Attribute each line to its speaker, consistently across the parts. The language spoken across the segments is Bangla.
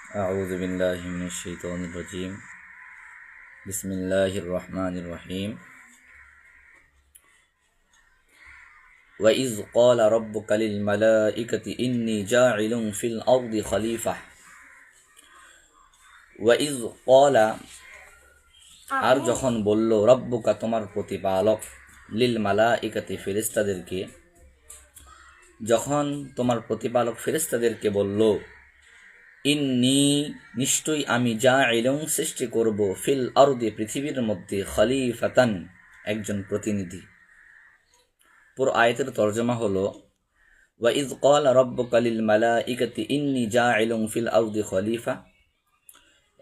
Speaker 1: أعوذ بالله من الشيطان الرجيم بسم الله الرحمن الرحيم وإذ قال ربك للملائكة إني جاعل في الأرض خليفة وإذ قال আর যখন বলল রব্বুকা তোমার প্রতিপালক লিল মালাইকাতি ফেরেশতাদেরকে, যখন তোমার প্রতিপালক ফেরেশতাদেরকে বলল ইন্নী নিশ্চয়ই আমি জাইলুন সৃষ্টি করব ফিল আরদি পৃথিবীর মধ্যে খলিফাতান একজন প্রতিনিধি। পুরো আয়াতের তরজমা হলো ওয়া ইয ক্বালা রাব্বুকা লিল মালাইকাতি ইন্নী জাইলুন ফিল আরদি খলিফা,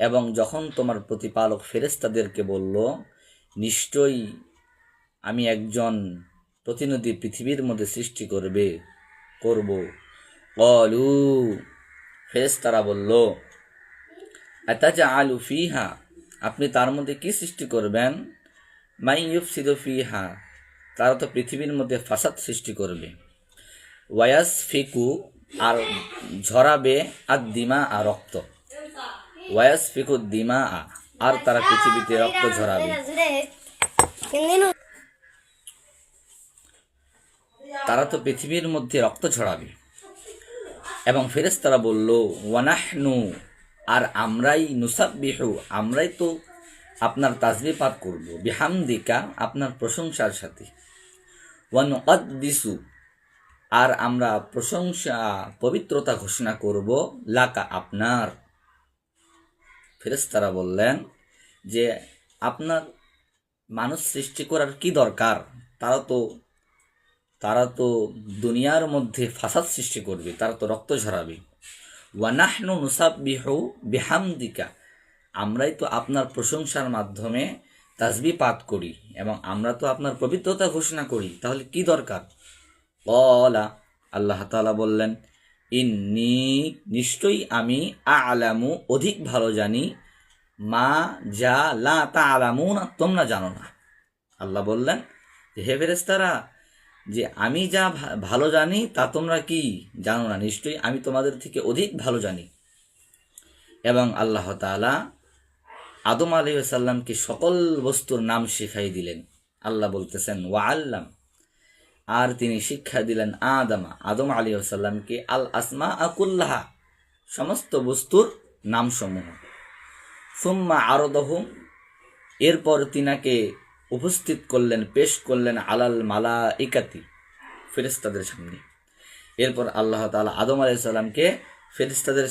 Speaker 1: এবং যখন তোমার প্রতিপালক ফেরেশতাদেরকে বলল নিশ্চয়ই আমি একজন প্রতিনিধি পৃথিবীর মধ্যে সৃষ্টি করব। ক্বালু ফেরেশতারা বলল আতাজআলু ফিহা, আপনি তার মধ্যে কি সৃষ্টি করবেন? মাই ইউফসিদু ফিহা, তারা তো পৃথিবীর মধ্যে ফাসাদ সৃষ্টি করবে। ওয়ায়াসফিকু, আর ঝরাবে আর দিমা আর রক্ত। ওয়ায়াসফিকু দিমা, আর তারা পৃথিবীতে রক্ত ঝরাবে। তারা তো পৃথিবীর মধ্যে রক্ত ঝরাবে। এবং ফেরেশতারা বলল ওয়ানাহনু, আর আমরাই নুসাব্বিহু, আমরাই তো আপনার তাসবিহ পাঠ করব, বিহামদিকা, আপনার প্রশংসার সাথে। ওয়ানুকদ্দিসু, আর আমরা প্রশংসা পবিত্রতা ঘোষণা করব লাকা, আপনার। ফেরেশতারা বললেন যে আপনার মানুষ সৃষ্টি করার কি দরকার? তারা তো দুনিয়ার মধ্যে ফাসাদ সৃষ্টি করবে, তারা তো রক্ত ঝরাবে। ওয়ানাহনু নুসাব্বিহু বিহামদিকা, আমরাই তো আপনার প্রশংসার মাধ্যমে তাসবিহ পাঠ করি এবং আমরা তো আপনার পবিত্রতা ঘোষণা করি, তাহলে কি দরকার? ক্বালা, আল্লাহ তাআলা বললেন ইন্নী, নিশ্চয়ই আমি আ'লামু, অধিক ভালো জানি, মা যা লা তা'লামুনা, তোমরা জানো না। আল্লাহ বললেন হে ফেরেশতারা, যে আমি যা ভালো জানি তা তোমরা কি জানো না, নিশ্চয়ই আমি তোমাদের থেকে অধিক ভালো জানি। এবং আল্লাহ তাআলা আদম আলাইহিস সালামকে সকল বস্তুর নাম শিখাই দিলেন। আল্লাহ বলতেছেন ওয়া আল্লাম, আর তিনি শিক্ষা দিলেন আদম আলাইহিস সালামকে আল আসমা কুল্লাহা, সমস্ত বস্তুর নামসমূহ। সুম্মা আরদাহুম, এরপর তিনাকে উপস্থিত করলেন, পেশ করলেন আলাল মালাইকাতি, ফেরেশতাদের সামনে। এরপর আল্লাহ তাআলা আদম আলাইহিস সালামকে ফেরেশতাদের